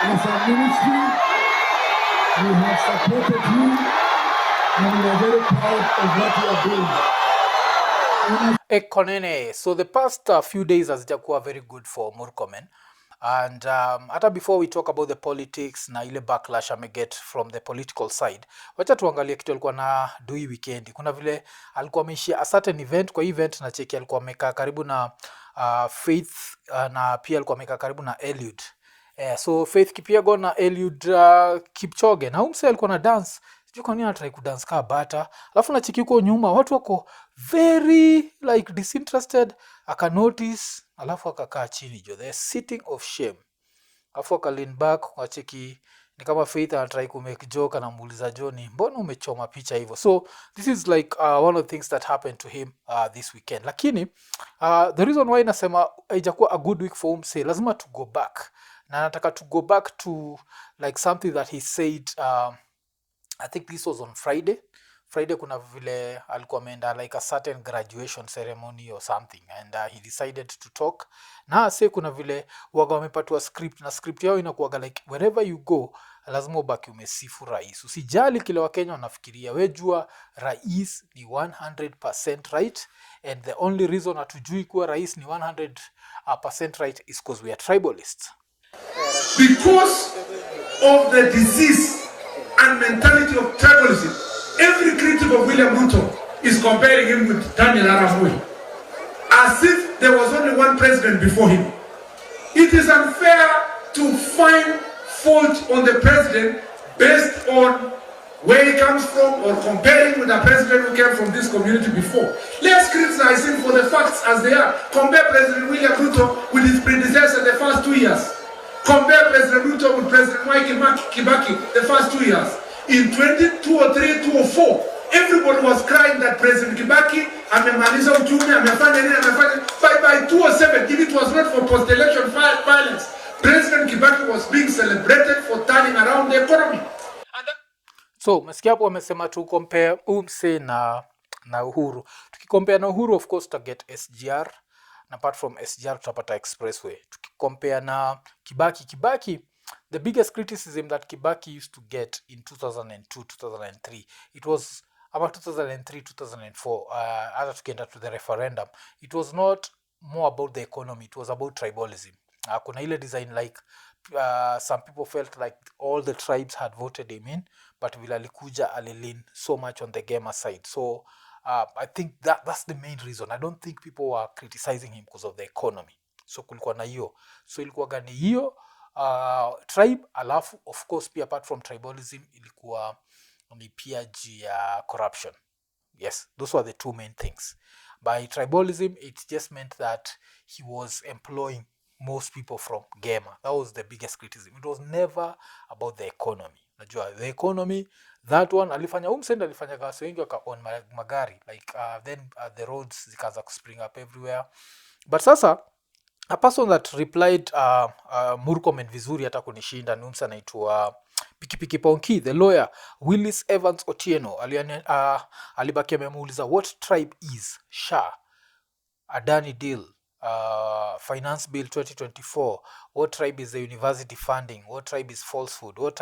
As a ministry, we have supported you and we are very proud of what you are doing. IKONINI. So the past few days has jakuwa very good for MURKOMEN. And hata before we talk about the politics na ile backlash get from the political side, wacha tuangalie kitu alikuwa na dui weekend. Kuna vile alikuwa ameishia a certain event, kwa event na cheki alikuwa amekaa karibu na Faith na pia alikuwa amekaa karibu na Eliud. So Faith Kipyegon na Eliud Kipchoge na umse alikuwa na dance. Sijui kwa nini anatry kudance kaa bata. Alafu na cheki huko nyuma watu wako very like disinterested, aka notice, alafu akakaa chini jo, the sitting of shame. Alafu aka lean back, wacheki ni kama Faith anatry ku make joke, anamuuliza Johnny, mbona umechoma picha hivyo? So this is like one of the things that happened to him this weekend. Lakini the reason why nasema haijakuwa a good week for him, say lazima to go back. Na nataka to go back to like something that he said I think this was on Friday. Friday kuna vile alikuwa ameenda like a certain graduation ceremony or something and he decided to talk. Na say kuna vile waga wamepatiwa script na script yao inakuwaga like wherever you go lazima ubaki umesifu rais. Usijali kile Wakenya wanafikiria, wejua rais ni 100% right and the only reason hatujui kuwa rais ni 100% right is because we are tribalists. Because of the disease and mentality of tribalism, every critic of William Ruto is comparing him with Daniel Arap Moi, as if there was only one president before him. It is unfair to find fault on the president based on where he comes from or comparing with a president who came from this community before. Let's criticize him for the facts as they are. Compare President William Ruto with his predecessor the first 2 years. Compare President Ruto with President Kibaki the first 2 years. In 2003, 2004, everybody was crying that President Kibaki amemaliza uchumi, amefanya nini, amefanya. By 2007, if it was not for post-election violence, President Kibaki was being celebrated for turning around the economy. So mesikia hapo wamesema tu compare umse na Uhuru. Tukicompare na Uhuru, of course get SGR, na apart from SGR tutapata expressway. Tukicompare na Kibaki, the biggest criticism that Kibaki used to get in 2002, 2003, it was about 2003, 2004, after tukienda to the referendum, it was not more about the economy, it was about tribalism. Kuna ile design like some people felt like all the tribes had voted him in, but vile alikuja alilin so much on the gamer side. So I think that's the main reason. I don't think people were criticizing him because of the economy. So kulikuwa na hiyo. So ilikuwa gani hiyo tribe, alafu of course pia apart from tribalism ilikuwa ni pia ya corruption. Yes, those were the two main things. By tribalism, it just meant that he was employing most people from gamer. That was the biggest criticism. It was never about the economy. Najua the economy, that one alifanya umsend, alifanya gasi wengi waka on magari like then the roads zikaanza kuspring up everywhere. But sasa a person that replied MURKOMEN vizuri hata kunishinda ni umsa anaitwa Pikipiki Ponki, the lawyer Willis Evans Otieno. Alibaki amemuuliza what tribe is SHA, Adani deal, Finance Bill 2024, what tribe is the university funding, what tribe is falsehood, what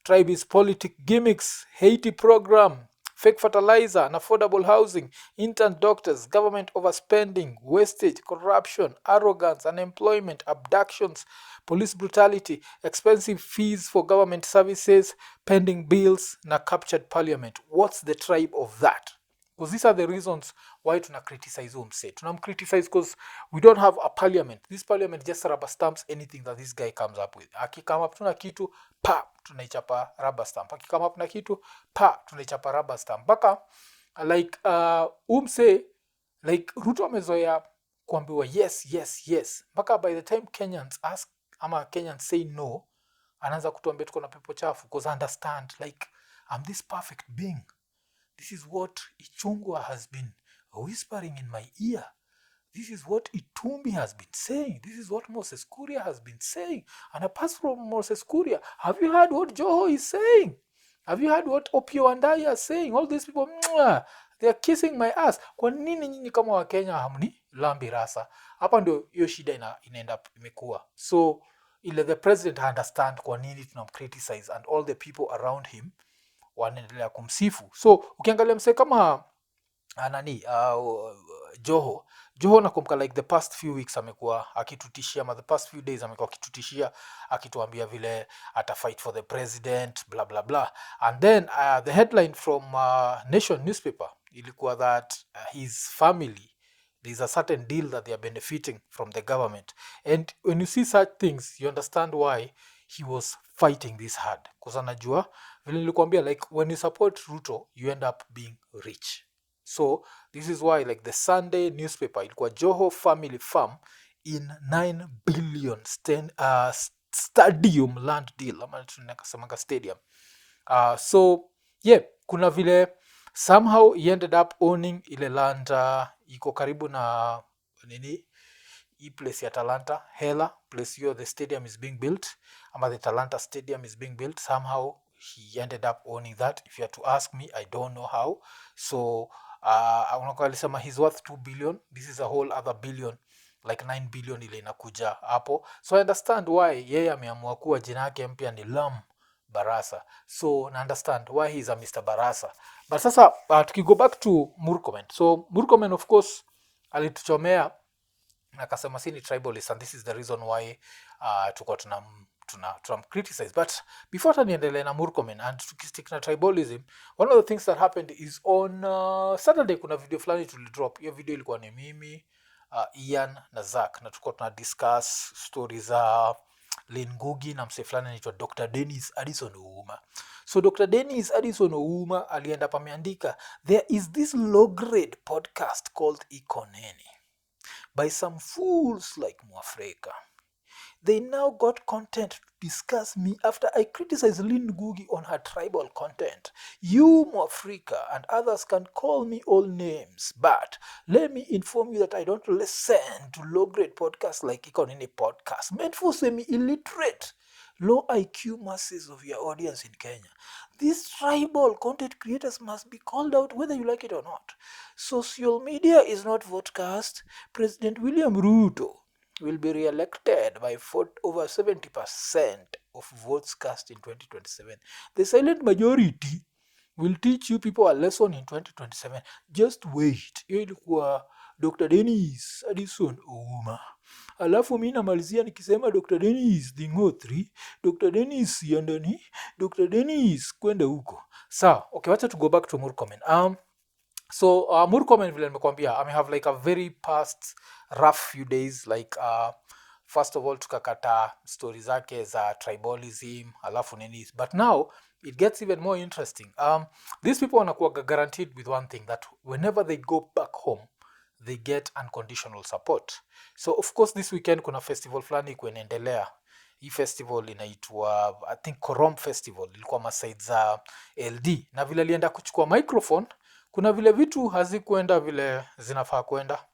tribe is politic gimmicks, Haiti program, fake fertilizer, unaffordable housing, intern doctors, government overspending, wastage, corruption, arrogance, unemployment, abductions, police brutality, expensive fees for government services, pending bills, na captured parliament. What's the tribe of that? Because these are the reasons why tuna criticize umse. Tunam criticize because we don't have a parliament. This parliament just rubber stamps anything that this guy comes up with. Akikama up tuna kitu, pa, tunaichapa rubber stamp. Akikama up na kitu, pa, tunaichapa rubber stamp. Baka, like, umse, like, Ruto amezoea kuambiwa yes. Baka by the time Kenyans ask, ama Kenyans say no, anaanza kutuambia tuko na pepo chafu. Because understand, like, I'm this perfect being. This is what Ichungwa has been whispering in my ear. This is what Itumbi has been saying. This is what Moses Kuria has been saying. And apart from Moses Kuria, have you heard what JOHO is saying? Have you heard what Opio and I are saying? All these people, they are kissing my ass. Kwa nini nyinyi kama wa Kenya hamni lambi rasa? Hapa ndio hiyo shida inaenda imekuwa. So ile the president understand kwa nini tunamcriticize and all the people around him wanaendelea kumsifu. So ukiangalia msee kama nani Joho nakumbuka like the past few weeks amekuwa akitutishia, ama the past few days amekuwa akitutishia akituambia vile ata fight for the president blah blah blah. And then the headline from Nation newspaper ilikuwa that his family, there's a certain deal that they are benefiting from the government, and when you see such things you understand why he was fighting this hard, because anajua vile nilikwambia, like when you support Ruto you end up being rich. So this is why like the Sunday newspaper ilikuwa Joho family farm in 9 billion stadium land deal, ama tunasema stadium. So yeah, kuna vile somehow he ended up owning ile land iko karibu na nini hii place ya Talanta, Hela place hiyo the stadium is being built, ama the Talanta stadium is being built. Somehow he ended up owning that. If you are to ask me, I don't know how. So alisema he's worth 2 billion. This is a whole other billion, like 9 billion ile inakuja hapo. So I understand why yeye ameamua kuwa jina yake mpya ni Lam Barasa. So na understand why he's a Mr. Barasa. But sasa tukigo back to Murkomen. So Murkomen of course alituchomea akasema si ni tribalist, and this is the reason why tuko tunam criticize. But before taniendelee na Murkomen and tukistick na tribalism, one of the things that happened is on Saturday kuna video fulani tulidrop. Hiyo video ilikuwa ni mimi, Ian na Zach, na tuko tuna discuss stories za Lynn Ngugi na mse fulani anaitwa Dr. Dennis Addison Ouma. So Dr. Dennis Addison Ouma alienda pameandika, there is this low grade podcast called IKONINI by some fools like Mwafrika. They now got content to discuss me after I criticized Lynn Ngugi on her tribal content. You, Mwafrika, and others can call me all names, but let me inform you that I don't listen to low-grade podcasts like Ikonini podcast, meant for semi-illiterate, low IQ masses of your audience in Kenya. These tribal content creators must be called out whether you like it or not. Social media is not vodcast. President William Ruto will be re-elected by over 70% of votes cast in 2027. The silent majority will teach you people a lesson in 2027. Just wait. Hiyo ilikuwa Dr. Dennis Addison Ouma. Alafu mimi namalizia nikisema Dr. Dennis Dingotri, Dr. Dennis Yandani, Dr. Dennis kwenda huko. Sawa, okay, wacha to go back to Murkomen. So Murkomen vile nimekwambia, I have like a very past rough few days, like first of all tukakata stories zake za tribalism, alafu nini, but now it gets even more interesting. These people wanakuwa guaranteed with one thing, that whenever they go back home they get unconditional support. So of course this weekend kuna festival fulani kuendelea. Hii festival inaitwa I think Korom Festival, ilikuwa maside za LD, na vile alienda kuchukua microphone kuna vile vitu hazikuenda vile zinafaa kwenda.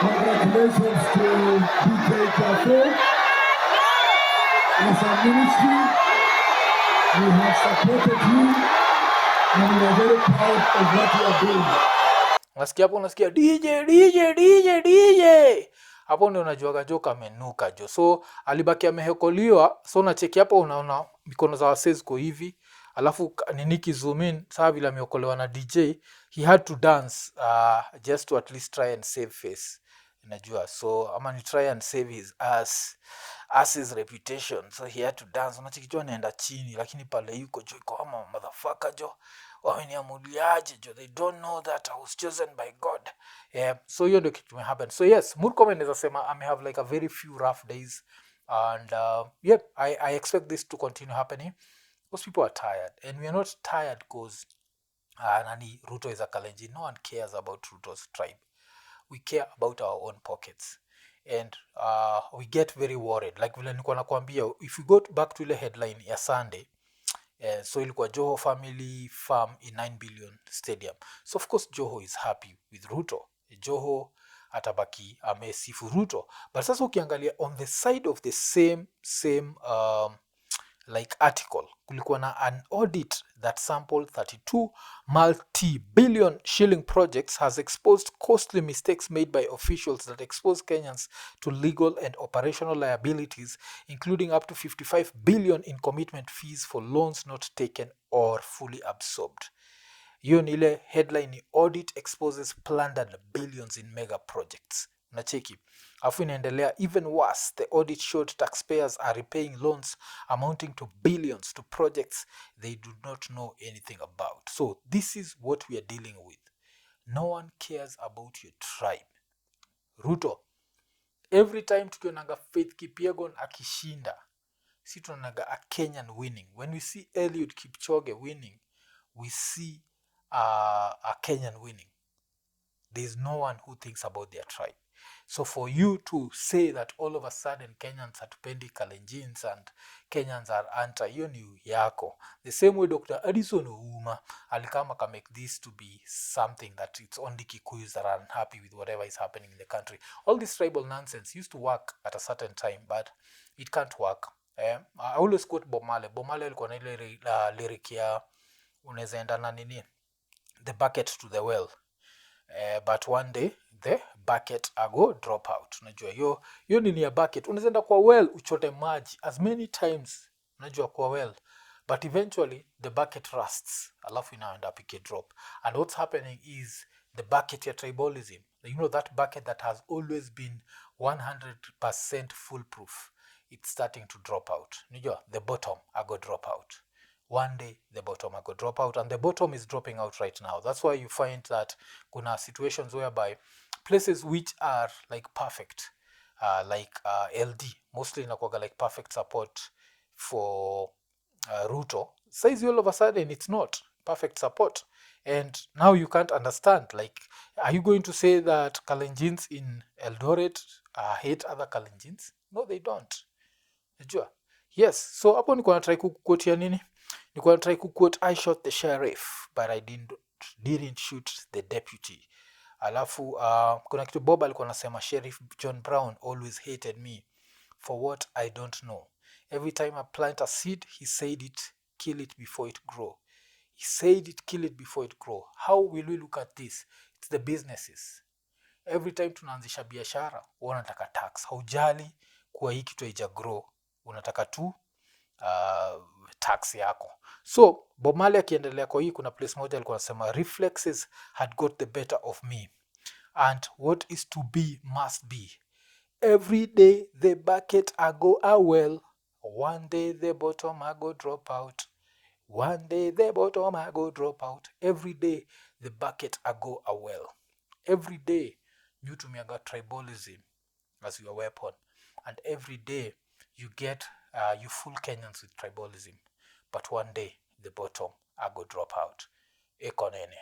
Congratulations to DJ Cafe. As a ministry, we have supported you and we are very proud of what you are doing. Nasikia hapo, nasikia DJ. Hapo ndio unajuaga joka amenuka jo. So alibaki amehekoliwa. So unacheki hapo unaona mikono za wasee ziko hivi. Alafu Nini zoom in, saa vile ameokolewa na DJ, he had to dance just to at least try and save face. Unajua, so ama ni try and save his his reputation. So he had to dance. Unachikijua anaenda chini, lakini pale yuko jo iko ama motherfucker jo. Wameniamuliaje jo, they don't know that I was chosen by God. So hiyo ndio kitu happen. So yes, Murkomen naweza sema I have like a very few rough days, and I expect this to continue happening. Most people are tired, and we are not tired because Ruto is a Kalenjin. No one cares about Ruto's tribe. We care about our own pockets, and we get very worried. Like vile nilikuwa nakwambia, if we go back to the headline ya Sunday, so ilikuwa Joho family farm in 9 billion stadium. So of course Joho is happy with Ruto. Joho atabaki amesifu Ruto. But sasa ukiangalia on the side of the same like article, kulikuwa na an audit that sampled 32 multi-billion shilling projects has exposed costly mistakes made by officials that expose Kenyans to legal and operational liabilities, including up to 55 billion in commitment fees for loans not taken or fully absorbed. Hiyo ni ile headline ni Audit exposes plundered billions in mega projects. Nacheki. Afu inaendelea, even worse, the audit showed taxpayers are repaying loans amounting to billions to projects they do not know anything about. So this is what we are dealing with. No one cares about your tribe. Ruto, every time tukionaga Faith Kipyegon akishinda, si tunaga a Kenyan winning. When we see Eliud Kipchoge winning, we see a Kenyan winning. There is no one who thinks about their tribe. So for you to say that all of a sudden Kenyans hatupendi Kalenjins and Kenyans are anti, hiyo ni yako. The same way Dr. Addison Ouma alikama ka make this to be something that it's only Kikuyus that are unhappy with whatever is happening in the country. All this tribal nonsense used to work at a certain time, but it can't work. I always quote Bob Marley. Bob Marley alikuwa na ile lyric ya unaweza enda na nini, the bucket to the well. But one day the bucket ago drop out. Unajua hiyo nini ya bucket, unaenda kwa well uchote maji as many times, unajua kwa well, but eventually the bucket rusts, alafu inaenda pike drop. And what's happening is the bucket ya tribalism, you know, that bucket that has always been 100% foolproof, it's starting to drop out. Unajua the bottom ago drop out. One day the bottom will go drop out, and the bottom is dropping out right now. That's why you find that kuna situations whereby places which are like perfect, like LD, mostly inakuwaga like perfect support for Ruto. Says all of a sudden it's not perfect support, and now you can't understand, like, are you going to say that Kalenjins in Eldoret hate other Kalenjins? No, they don't. Najua. Yes, so hapo niko na try kuquote nini? Niko na try kuquote, I shot the sheriff but I didn't shoot the deputy. Alafu kuna kitu Bob alikuwa anasema, Sheriff John Brown always hated me for what I don't know. Every time I plant a seed, he said it, kill it before it grow. He said it, kill it before it grow. How will we look at this? It's the businesses. Every time tunaanzisha biashara, unataka tax. Haujali kuwa hii kitu haija grow, unataka tu tax yako. So Bob Marley akiendelea kwa hii, kuna place moja alikuwa anasema, reflexes had got the better of me, and what is to be must be. Every day the bucket I go a well, one day the bottom I go drop out. One day the bottom I go drop out. Every day the bucket I go a well. Every day you tumiaga tribalism as your weapon, and every day you get you fool Kenyans with tribalism, but one day the bottom I go drop out. IKONINI.